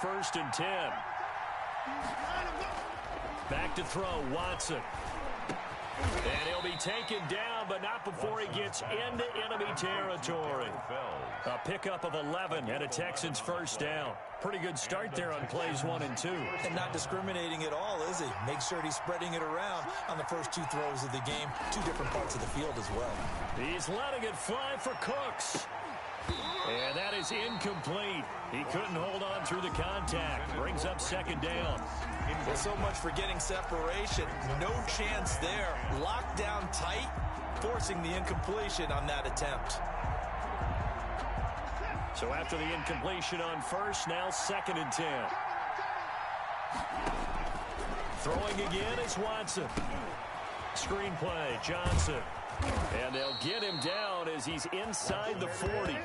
first and 10. Back to throw, Watson. And he'll be taken down, but not before he gets into enemy territory. A pickup of 11 and a Texans first down. Pretty good start there on plays 1 and 2. And not discriminating at all, is he? Make sure he's spreading it around on the first 2 throws of the game. 2 different parts of the field as well. He's letting it fly for Cooks. And that is incomplete. He couldn't hold on through the contact. Brings up second down. Well, so much for getting separation. No chance there. Locked down tight, forcing the incompletion on that attempt. So after the incompletion on first, now second and 10. Throwing again is Watson. Screenplay, Johnson. And they'll get him down as he's inside the 40.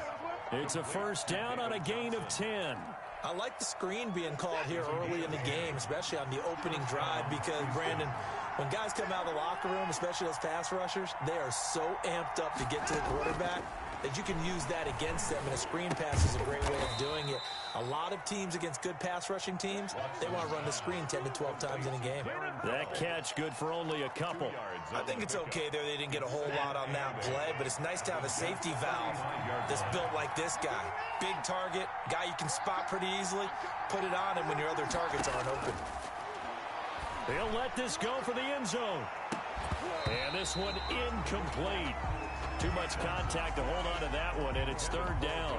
It's a first down on a gain of 10. I like the screen being called here early in the game, especially on the opening drive, because, Brandon, when guys come out of the locker room, especially those pass rushers, they are so amped up to get to the quarterback that you can use that against them, and a screen pass is a great way of doing it. A lot of teams against good pass rushing teams, they want to run the screen 10 to 12 times in a game. That catch good for only a couple. I think it's okay there. They didn't get a whole lot on that play, but it's nice to have a safety valve that's built like this guy. Big target, guy you can spot pretty easily. Put it on him when your other targets aren't open. They'll let this go for the end zone. And this one incomplete. Too much contact to hold on to that one, and it's third down.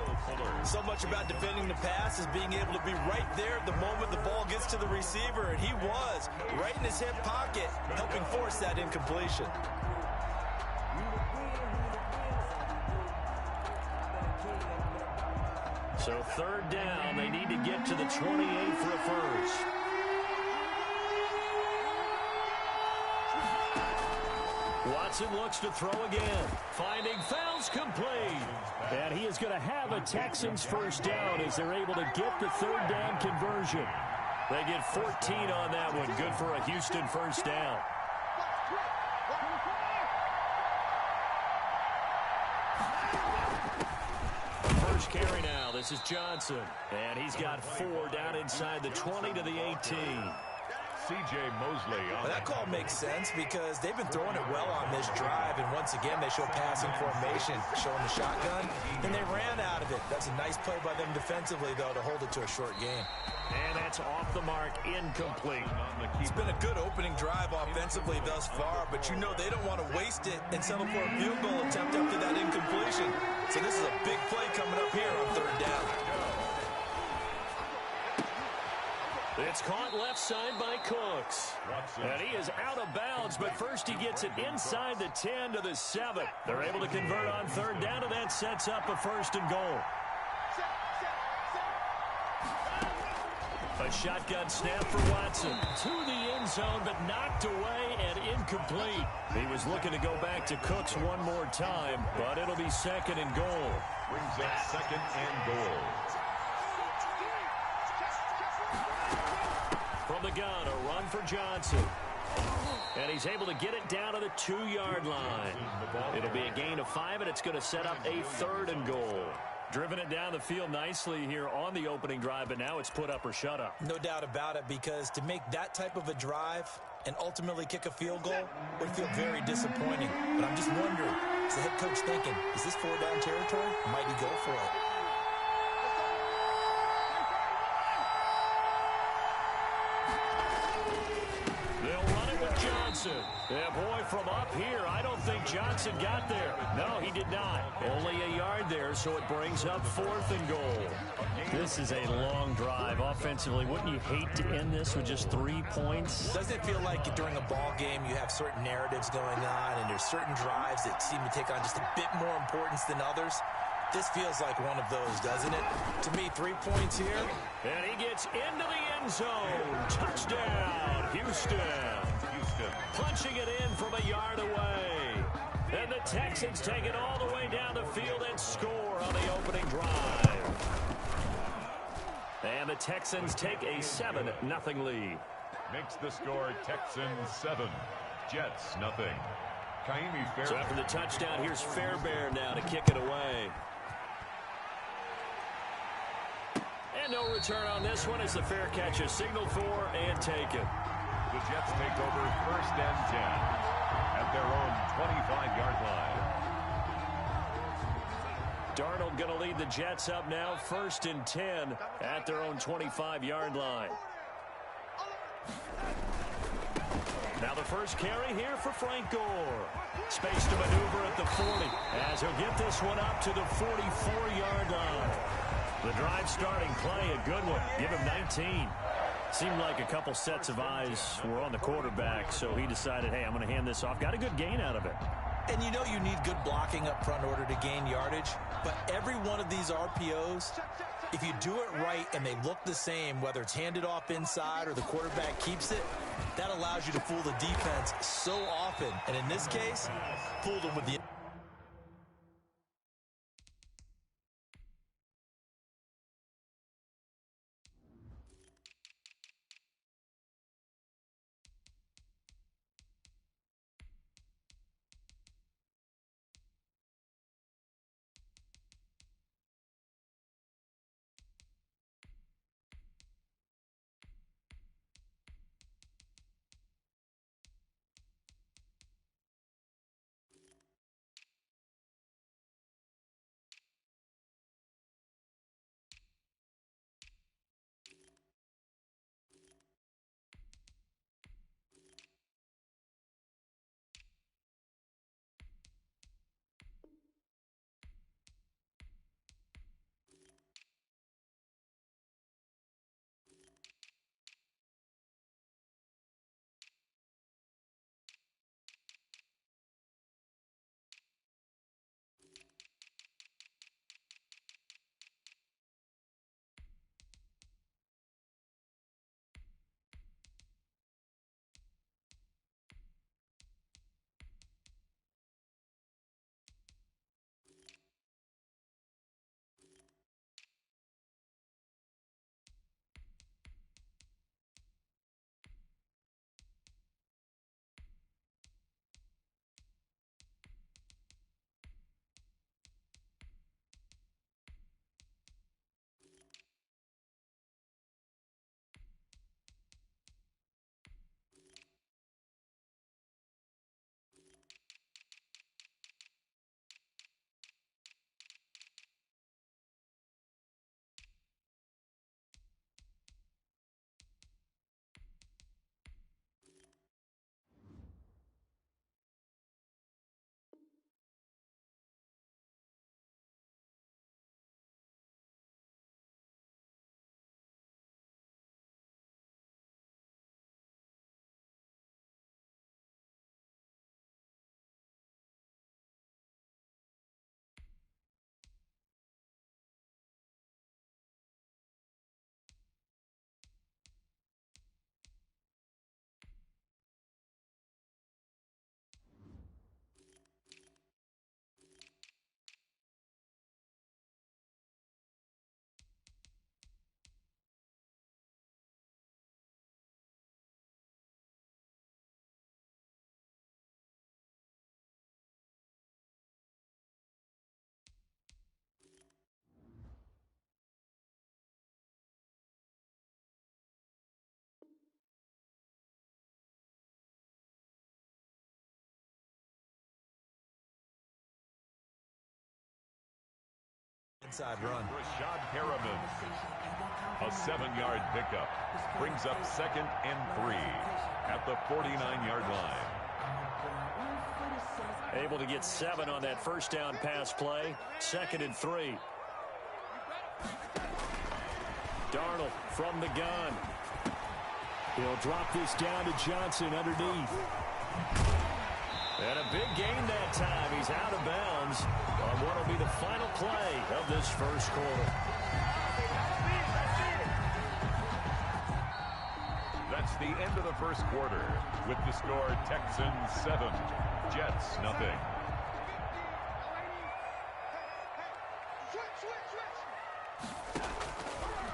So much about defending the pass is being able to be right there at the moment the ball gets to the receiver, and he was right in his hip pocket, helping force that incompletion. So third down, they need to get to the 28 for a first. Watson looks to throw again. Finding fouls complete. And he is going to have a Texans first down as they're able to get the third down conversion. They get 14 on that one. Good for a Houston first down. First carry now. This is Johnson. And he's got 4 down inside the 20 to the 18. C.J. Mosley. That call makes sense because they've been throwing it well on this drive, and once again they show passing formation, showing the shotgun, and they ran out of it. That's a nice play by them defensively, though, to hold it to a short game. And that's off the mark, incomplete. It's been a good opening drive offensively thus far, but you know they don't want to waste it and settle for a field goal attempt after that incompletion. So this is a big play coming up here on third down. It's caught left side by Cooks. And he is out of bounds, but first he gets it inside the 10 to the 7. They're able to convert on third down, and that sets up a first and goal. A shotgun snap for Watson. To the end zone, but knocked away and incomplete. He was looking to go back to Cooks one more time, but it'll be second and goal. Brings up second and goal. From the gun, a run for Johnson. And he's able to get it down to the 2-yard line. It'll be a gain of 5, and it's going to set up a third and goal. Driven it down the field nicely here on the opening drive, but now it's put up or shut up. No doubt about it, because to make that type of a drive and ultimately kick a field goal would feel very disappointing. But I'm just wondering, is the head coach thinking, is this 4-down territory? Might he go for it? Yeah, boy, from up here, I don't think Johnson got there. No, he did not. Only a yard there, so it brings up fourth and goal. This is a long drive. Offensively, wouldn't you hate to end this with just 3 points? Doesn't it feel like during a ball game you have certain narratives going on, and there's certain drives that seem to take on just a bit more importance than others? This feels like one of those, doesn't it? To me, 3 points here. And he gets into the end zone. Touchdown, Houston. Punching it in from a yard away. And the Texans take it all the way down the field and score on the opening drive. And the Texans take a 7-0 lead. Makes the score Texans 7, Jets nothing. Kaimi Fairbairn. So after the touchdown, here's Fairbairn now to kick it away. And And no return on this one as the fair catch is signaled for and taken. The Jets take over 1st and 10 at their own 25-yard line. Darnold going to lead the Jets up now, 1st and 10 at their own 25-yard line. Now the first carry here for Frank Gore. Space to maneuver at the 40 as he'll get this one up to the 44-yard line. The drive starting play, a good one. Give him 19. Seemed like a couple sets of eyes were on the quarterback, so he decided, hey, I'm going to hand this off. Got a good gain out of it. And you know you need good blocking up front in order to gain yardage, but every one of these RPOs, if you do it right and they look the same, whether it's handed off inside or the quarterback keeps it, that allows you to fool the defense so often. And in this case, fooled them with the... Inside run. Rashad Perriman. A 7-yard pickup. Brings up 2nd and 3 at the 49-yard line. Able to get 7 on that first down pass play. 2nd and 3. Darnold from the gun. He'll drop this down to Johnson underneath. And a big gain that time. He's out of bounds on what will be the final play of this first quarter. That's the end of the first quarter with the score Texans 7, Jets nothing.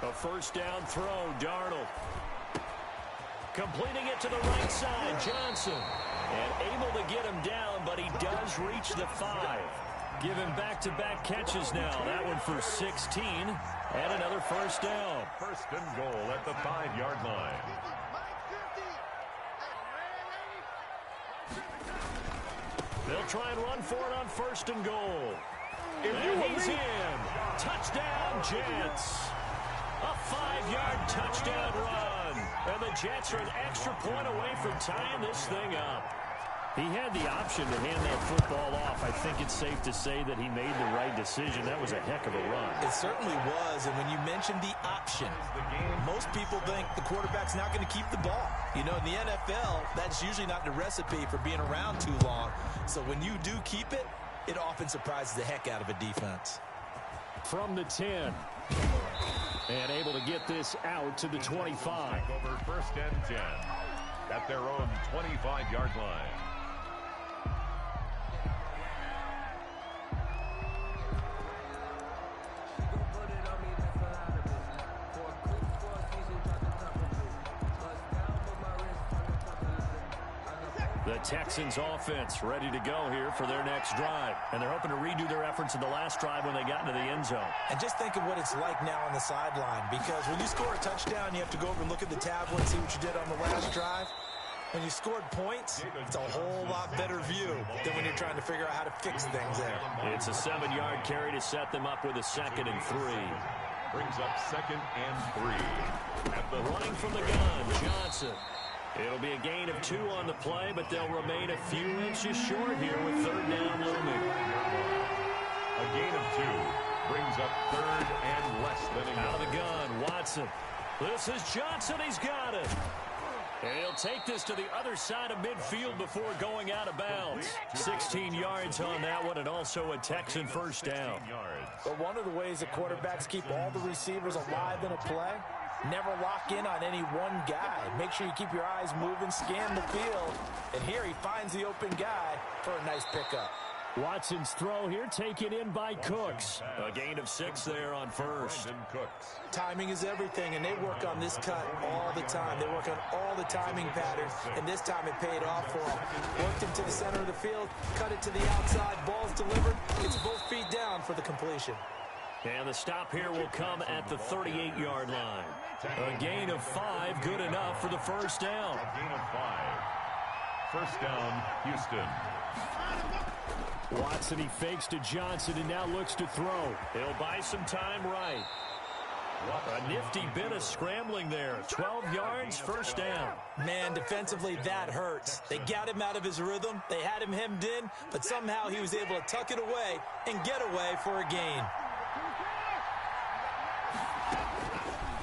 A first down throw, Darnold. Completing it to the right side, Johnson. And able to get him down, but he does reach the 5. Give him back-to-back catches now. That one for 16 and another first down. First and goal at the 5-yard line. They'll try and run for it on first and goal. And he's in. Touchdown, Jets. A 5-yard touchdown run. And the Jets are an extra point away from tying this thing up. He had the option to hand that football off. I think it's safe to say that he made the right decision. That was a heck of a run. It certainly was, and when you mentioned the option, most people think the quarterback's not going to keep the ball. You know, in the NFL, that's usually not the recipe for being around too long. So when you do keep it, it often surprises the heck out of a defense. From the 10. And able to get this out to the 25. Over first and 10 at their own 25-yard line. The Texans offense ready to go here for their next drive. And they're hoping to redo their efforts in the last drive when they got into the end zone. And just think of what it's like now on the sideline, because when you score a touchdown, you have to go over and look at the tablet and see what you did on the last drive. When you scored points, it's a whole lot better view than when you're trying to figure out how to fix things there. It's a 7-yard carry to set them up with a 2nd and 3. Brings up 2nd and 3. At the running from the gun, Johnson. It'll be a gain of 2 on the play, but they'll remain a few inches short here with 3rd down looming. A gain of 2 brings up 3rd and less than a yard. Out of the gun, Watson. This is Johnson. He's got it. And he'll take this to the other side of midfield before going out of bounds. 16 yards on that one, and also a Texan first down. But one of the ways that quarterbacks keep all the receivers alive in a play, never lock in on any one guy. Make sure you keep your eyes moving, scan the field. And here he finds the open guy for a nice pickup. Watson's throw here taken in by Cooks. A gain of 6 there on first. Timing is everything, and they work on this cut all the time. They work on all the timing patterns, and this time it paid off for them. Worked him to the center of the field, cut it to the outside, ball's delivered. It's both feet down for the completion. And the stop here will come at the 38-yard line. A gain of 5, good enough for the first down. A gain of 5. First down, Houston. Watson, he fakes to Johnson and now looks to throw. He'll buy some time right. A nifty bit of scrambling there. 12 yards, first down. Man, defensively, that hurts. They got him out of his rhythm. They had him hemmed in, but somehow he was able to tuck it away and get away for a gain.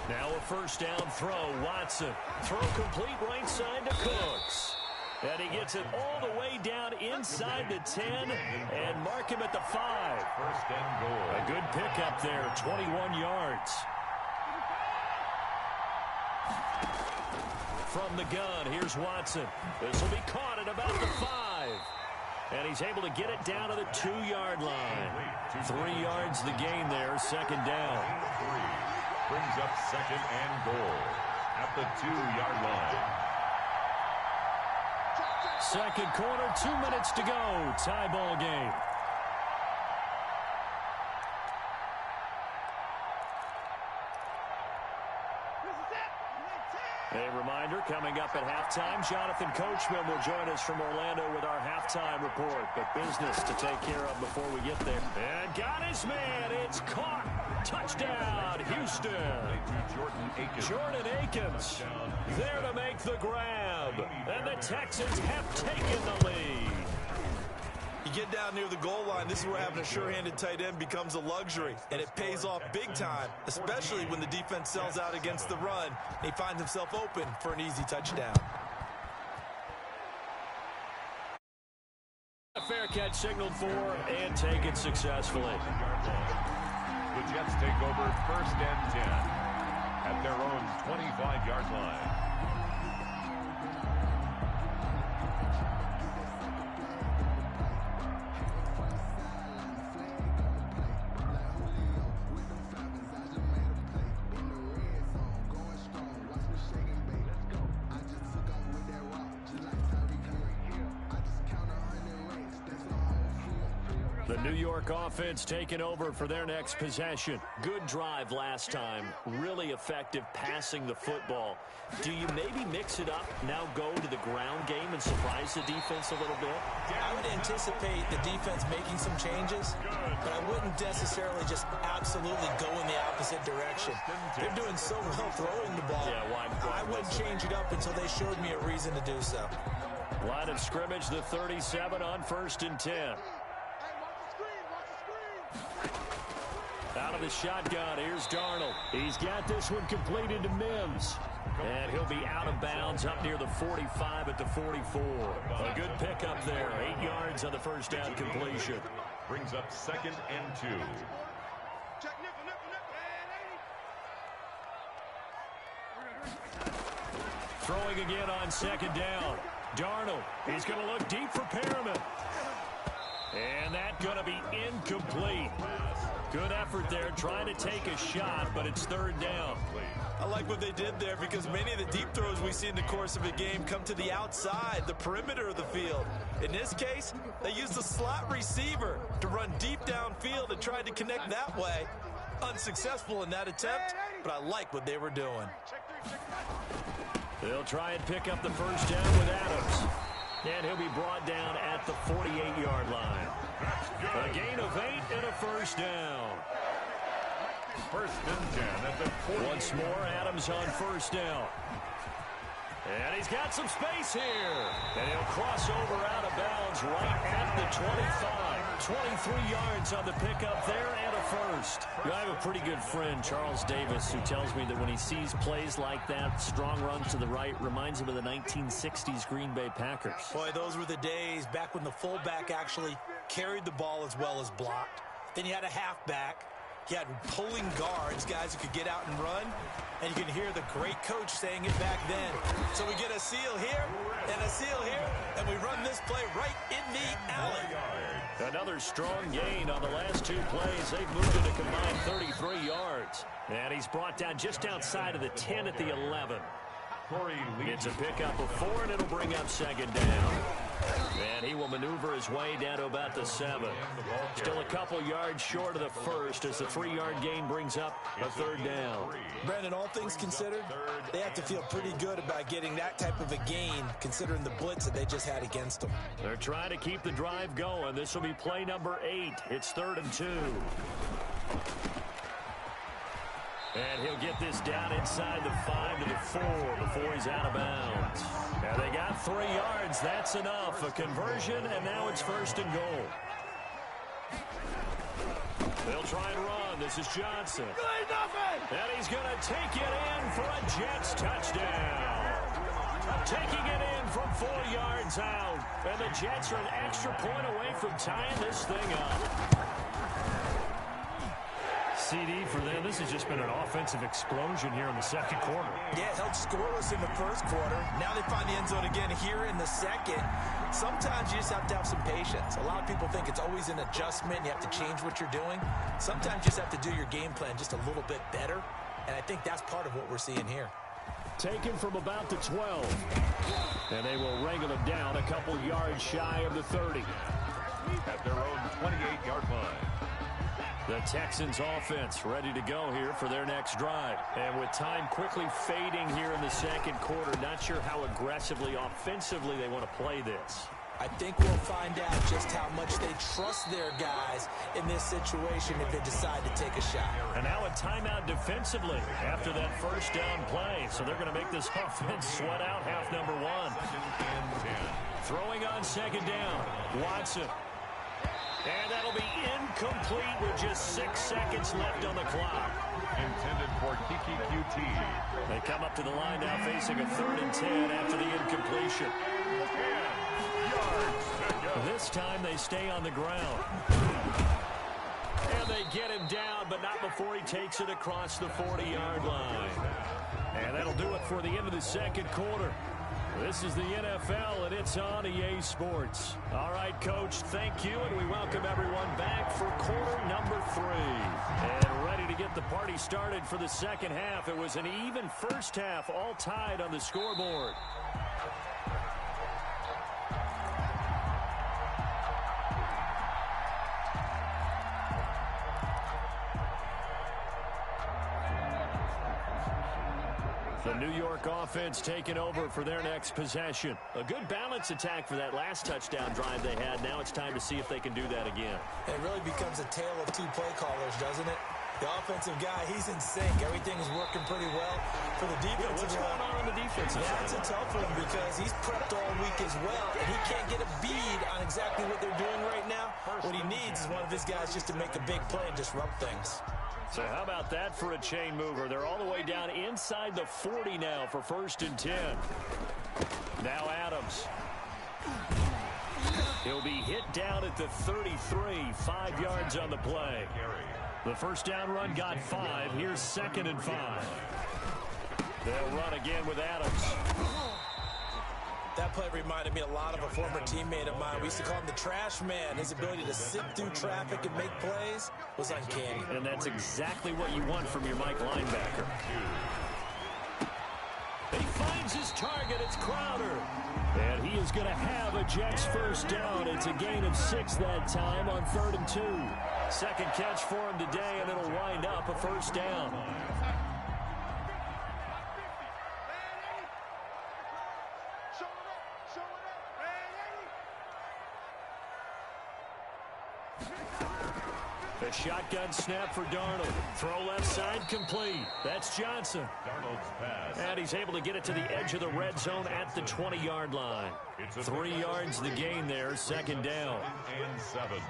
Now a first down throw, Watson. Throw complete right side to Cooks. And he gets it all the way down inside the 10 and mark him at the 5. First and goal. A good pickup there, 21 yards. From the gun, here's Watson. This will be caught at about the 5. And he's able to get it down to the 2-yard line. 3 yards the gain there, second down. Brings up second and goal at the 2-yard line. Second quarter, 2 minutes to go. Tie ball game. A reminder, coming up at halftime, Jonathan Coachman will join us from Orlando with our halftime report. But business to take care of before we get there. And got his man. It's caught. Touchdown, Houston. Jordan Akins there to make the grab. And the Texans have taken the lead. You get down near the goal line, this is where having a sure-handed tight end becomes a luxury, and it pays off big time, especially when the defense sells out against the run, and he finds himself open for an easy touchdown. A fair catch signaled for and taken successfully. The Jets take over first and 10 at their own 25-yard line. The New York offense taking over for their next possession. Good drive last time. Really effective passing the football. Do you maybe mix it up, now go to the ground game and surprise the defense a little bit? I would anticipate the defense making some changes, but I wouldn't necessarily just absolutely go in the opposite direction. They're doing so well throwing the ball. Yeah, why I wouldn't change it up until they showed me a reason to do so. Line of scrimmage, the 37 on 1st and 10. Out of the shotgun, here's Darnold. He's got this one completed to Mims. And he'll be out of bounds up near the 45 at the 44. A good pickup there. 8 yards on the first down completion. Brings up 2nd and 2. Throwing again on 2nd down. Darnold, he's going to look deep for Perriman. And that's going to be incomplete. Good effort there, trying to take a shot, but it's 3rd down. I like what they did there because many of the deep throws we see in the course of a game come to the outside, the perimeter of the field. In this case, they used a slot receiver to run deep downfield and tried to connect that way. Unsuccessful in that attempt, but I like what they were doing. They'll try and pick up the first down with Adams. And he'll be brought down at the 48-yard line. A gain of 8 and a first down. 1st and 10 at the 40. Once more, Adams on first down. And he's got some space here. And he'll cross over out of bounds right at the 25. 23 yards on the pickup there and a first. I have a pretty good friend, Charles Davis, who tells me that when he sees plays like that, strong runs to the right, reminds him of the 1960s Green Bay Packers. Boy, those were the days back when the fullback actually carried the ball as well as blocked. Then you had a halfback. You had pulling guards, guys who could get out and run. And you can hear the great coach saying it back then. So we get a seal here and a seal here, and we run this play right in the alley. Another strong gain on the last 2 plays. They've moved it a combined 33 yards. And he's brought down just outside of the 10 at the 11. It's a pickup of 4, and it'll bring up 2nd down. And he will maneuver his way down to about the 7. Still a couple yards short of the first as the 3-yard gain brings up a 3rd down. Brandon, all things considered, they have to feel pretty good about getting that type of a gain considering the blitz that they just had against them. They're trying to keep the drive going. This will be play number 8. It's 3rd and 2. And he'll get this down inside the 5 to the 4 before he's out of bounds. And they got 3 yards. That's enough. A conversion, and now it's 1st and goal. They'll try and run. This is Johnson. And he's going to take it in for a Jets touchdown. Taking it in from 4 yards out. And the Jets are an extra point away from tying this thing up. CD for them. This has just been an offensive explosion here in the 2nd quarter. Yeah, held scoreless in the 1st quarter. Now they find the end zone again here in the 2nd. Sometimes you just have to have some patience. A lot of people think it's always an adjustment. You have to change what you're doing. Sometimes you just have to do your game plan just a little bit better. And I think that's part of what we're seeing here. Taken from about the 12. And they will wrangle him down a couple yards shy of the 30. At their own 28-yard line. The Texans offense ready to go here for their next drive. And with time quickly fading here in the 2nd quarter, not sure how aggressively, offensively they want to play this. I think we'll find out just how much they trust their guys in this situation if they decide to take a shot. And now a timeout defensively after that first down play. So they're going to make this offense sweat out half number 1. Throwing on 2nd down. Watson. And that'll be incomplete with just 6 seconds left on the clock. Intended for Kiki QT. They come up to the line now facing a 3rd and 10 after the incompletion. This time they stay on the ground. And they get him down, but not before he takes it across the 40-yard line. And that'll do it for the end of the 2nd quarter. This is the NFL, and it's on EA Sports. All right, Coach, thank you, and we welcome everyone back for quarter number 3. And ready to get the party started for the 2nd half. It was an even first half, all tied on the scoreboard. New York offense taking over for their next possession. A good balance attack for that last touchdown drive they had. Now it's time to see if they can do that again. It really becomes a tale of two play callers, doesn't it? The offensive guy, he's in sync. Everything is working pretty well. For the defensive what's going on the defensive side? That's a tough one because he's prepped all week as well, and he can't get a bead on exactly what they're doing right now. What he needs is one of his guys just to make a big play and disrupt things. So how about that for a chain mover? They're all the way down inside the 40 now for 1st and 10. Now Adams. He'll be hit down at the 33, 5 yards on the play. The first down run got 5. Here's 2nd and 5. They'll run again with Adams. That play reminded me a lot of a former teammate of mine. We used to call him the trash man. His ability to sit through traffic and make plays was uncanny. And that's exactly what you want from your Mike linebacker. He finds his target. It's Crowder. And he is going to have a Jets first down. It's a gain of 6 that time on 3rd and 2. Second catch for him today, and it'll wind up a first down. The shotgun snap for Darnold. Throw left side complete. That's Johnson. Darnold's pass. And he's able to get it to the edge of the red zone at the 20-yard line. 3 yards the gain there, 2nd down. And 7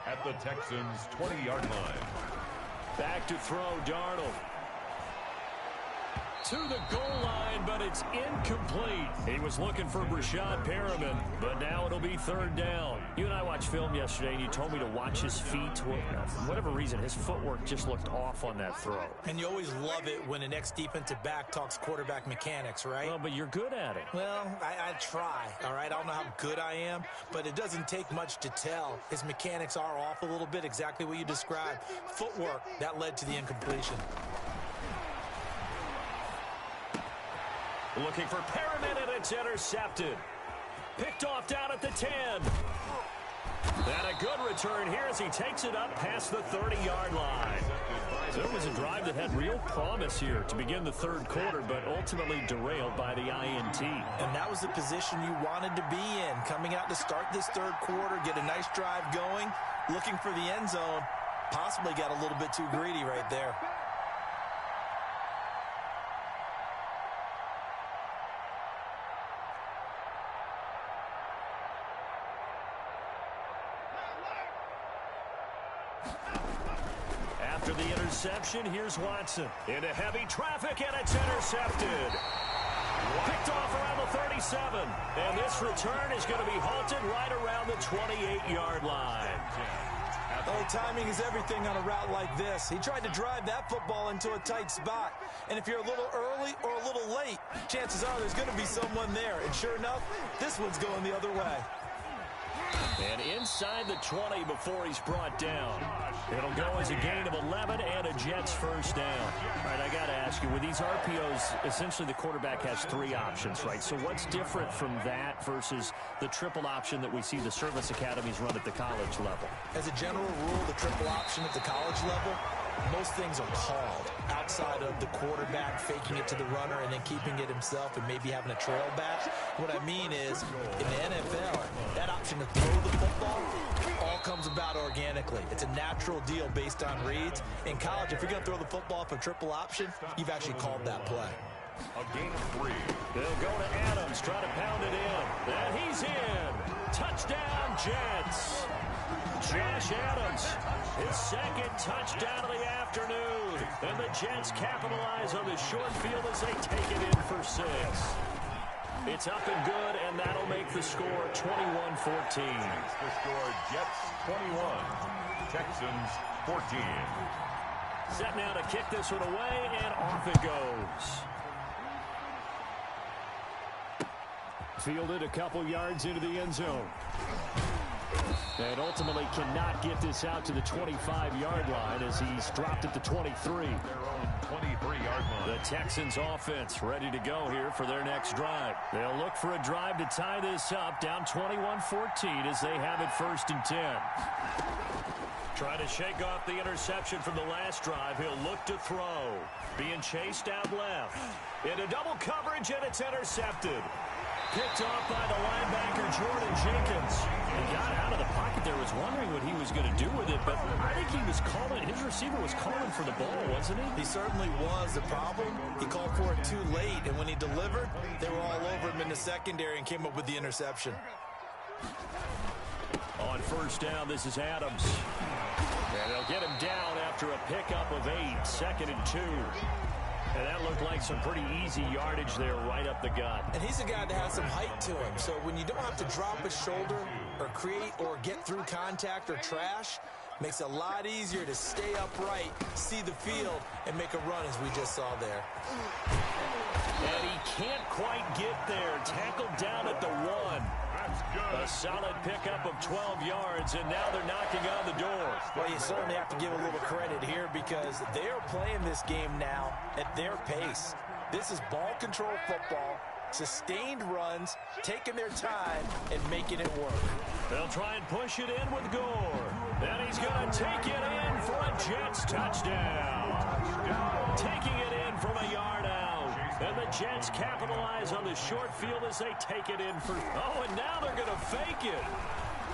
at the Texans' 20-yard line. Back to throw, Darnold. To the goal line, but it's incomplete. He was looking for Brashad Perriman, but now it'll be 3rd down. You and I watched film yesterday, and you told me to watch his feet. For whatever reason, his footwork just looked off on that throw. And you always love it when an ex-defensive back talks quarterback mechanics, right? Well, but you're good at it. Well, I try, all right? I don't know how good I am, but it doesn't take much to tell. His mechanics are off a little bit, exactly what you described. Footwork, that led to the incompletion. Looking for Perriman, and it's intercepted. Picked off down at the 10. And a good return here as he takes it up past the 30-yard line. So it was a drive that had real promise here to begin the 3rd quarter, but ultimately derailed by the INT. And that was the position you wanted to be in. Coming out to start this 3rd quarter, get a nice drive going, looking for the end zone. Possibly got a little bit too greedy right there. After the interception, here's Watson. Into heavy traffic, and it's intercepted. Picked off around the 37. And this return is going to be halted right around the 28-yard line. Oh, timing is everything on a route like this. He tried to drive that football into a tight spot. And if you're a little early or a little late, chances are there's going to be someone there. And sure enough, this one's going the other way. And inside the 20 before he's brought down. It'll go as a gain of 11 and a Jets first down. All right, I got to ask you, with these RPOs, essentially the quarterback has 3 options, right? So what's different from that versus the triple option that we see the service academies run at the college level? As a general rule, the triple option at the college level, most things are called outside of the quarterback faking it to the runner and then keeping it himself and maybe having a trail back. What I mean is, in the NFL, that option to throw the football all comes about organically. It's a natural deal based on reads. In college, if you're going to throw the football for triple option, you've actually called that play. A gain of 3. They'll go to Adams, try to pound it in. And he's in. Touchdown, Jets. Josh Adams, his 2nd touchdown of the afternoon. And the Jets capitalize on the short field as they take it in for 6. It's up and good, and that'll make the score 21-14. The score, Jets 21, Texans 14. Set now to kick this one away, and off it goes. Fielded a couple yards into the end zone. And ultimately cannot get this out to the 25-yard line as he's dropped at the 23. Their own 23-yard line. The Texans offense ready to go here for their next drive. They'll look for a drive to tie this up, down 21-14 as they have it 1st and 10. Trying to shake off the interception from the last drive. He'll look to throw. Being chased out left. Into double coverage, and it's intercepted. Picked off by the linebacker, Jordan Jenkins. He got out of the pocket there, was wondering what he was going to do with it, but I think he was calling, his receiver was calling for the ball, wasn't he? He certainly was. The problem, he called for it too late, and when he delivered, they were all over him in the secondary and came up with the interception. On first down, this is Adams. And they'll get him down after a pickup of 8, 2nd and 2. And that looked like some pretty easy yardage there right up the gut. And he's a guy that has some height to him, so when you don't have to drop his shoulder or create or get through contact or trash, makes it a lot easier to stay upright, see the field, and make a run as we just saw there. And he can't quite get there. Tackled down at the 1. A solid pickup of 12 yards, and now they're knocking on the door. Well, you certainly have to give a little credit here because they're playing this game now at their pace. This is ball control football, sustained runs, taking their time, and making it work. They'll try and push it in with Gore. And he's going to take it in for a Jets touchdown. Taking it in from a yard out. And the Jets capitalize on the short field as they take it in for... Oh, and now they're going to fake it.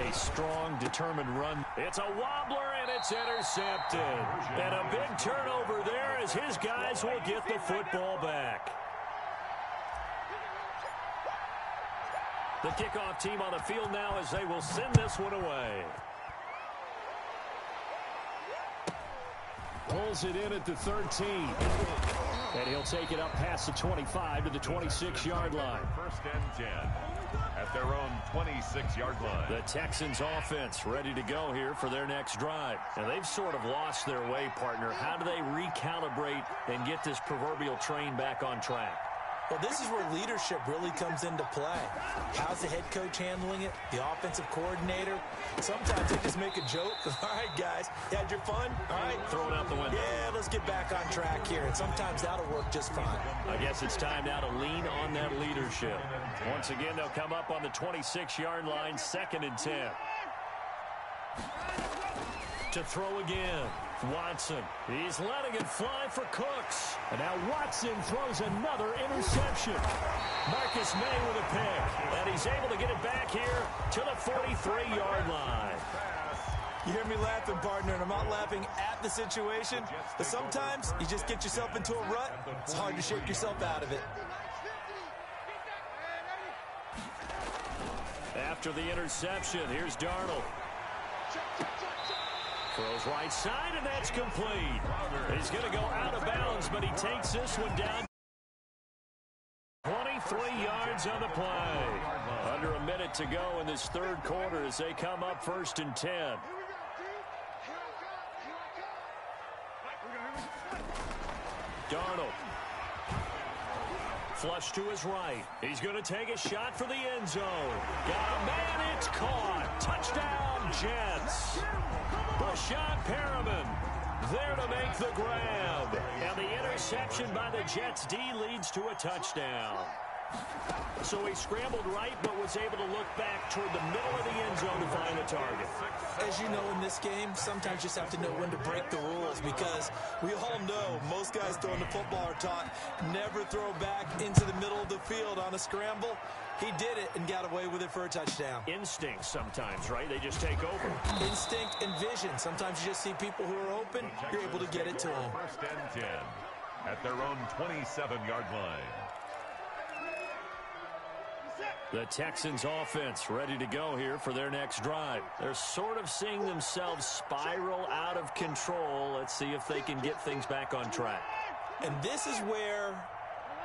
A strong, determined run. It's a wobbler, and it's intercepted. And a big turnover there as his guys will get the football back. The kickoff team on the field now as they will send this one away. Pulls it in at the 13. And he'll take it up past the 25 to the 26-yard line. First and 10 at their own 26-yard line. The Texans offense ready to go here for their next drive. And they've sort of lost their way, partner. How do they recalibrate and get this proverbial train back on track? Well, this is where leadership really comes into play. How's the head coach handling it? The offensive coordinator? Sometimes they just make a joke. All right, guys, you had your fun? All right. Throw it out the window. Yeah, let's get back on track here. And sometimes that'll work just fine. I guess it's time now to lean on that leadership. Once again, they'll come up on the 26-yard line, 2nd and 10. To throw again. Watson. He's letting it fly for Cooks. And now Watson throws another interception. Marcus May with a pick. And he's able to get it back here to the 43-yard line. You hear me laughing, partner, and I'm not laughing at the situation. But sometimes you just get yourself into a rut. It's hard to shake yourself out of it. After the interception, here's Darnold. Throws right side, and that's complete. He's going to go out of bounds, but he takes this one down. 23 yards on the play. Under a minute to go in this third quarter as they come up 1st and 10. Darnold. Flush to his right. He's going to take a shot for the end zone. Got a man, it's caught. Touchdown, Jets. Brashad Perriman there to make the grab. And the interception by the Jets D leads to a touchdown. So he scrambled right, but was able to look back toward the middle of the end zone to find the target. As you know, in this game, sometimes you just have to know when to break the rules because we all know most guys throwing the football are taught never throw back into the middle of the field on a scramble. He did it and got away with it for a touchdown. Instinct sometimes, right? They just take over. Instinct and vision. Sometimes you just see people who are open, you're able to get it to them. 1st and 10 at their own 27-yard line. The Texans offense ready to go here for their next drive. They're sort of seeing themselves spiral out of control. Let's see if they can get things back on track. And this is where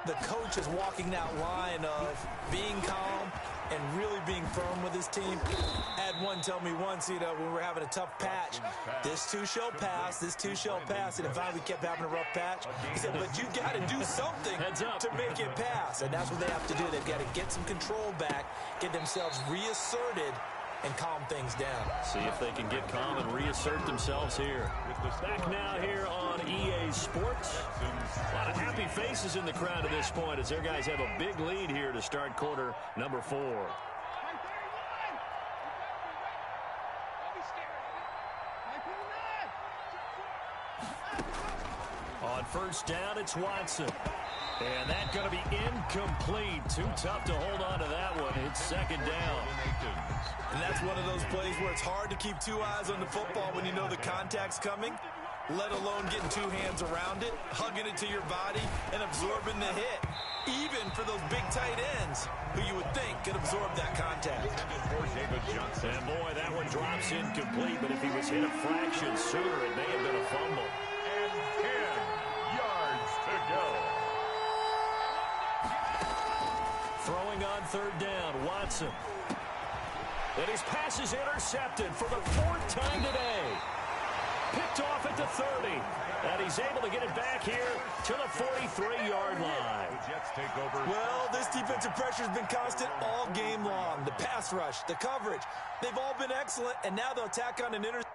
the coach is walking that line of being calm and really being firm with his team. I had one tell me once, when we were having a tough patch, this too shall pass, this too shall pass. And finally we kept having a rough patch. He said, but you got to do something to make it pass. And that's what they have to do. They've got to get some control back, get themselves reasserted, and calm things down. See if they can get calm and reassert themselves here. Back now here on EA Sports. A lot of happy faces in the crowd at this point as their guys have a big lead here to start quarter number 4. first down. It's Watson. And that's going to be incomplete. Too tough to hold on to that one. It's second down. And that's one of those plays where it's hard to keep two eyes on the football when you know the contact's coming, let alone getting two hands around it, hugging it to your body, and absorbing the hit. Even for those big tight ends who you would think could absorb that contact. And boy, that one drops incomplete, but if he was hit a fraction sooner, it may have been a fumble. And 10 yards to go. Throwing on third down, Watson. And his pass is intercepted for the fourth time today. Picked off at the 30. And he's able to get it back here to the 43-yard line. Jets take over. Well, this defensive pressure has been constant all game long. The pass rush, the coverage, they've all been excellent, and now they'll tack on an interception.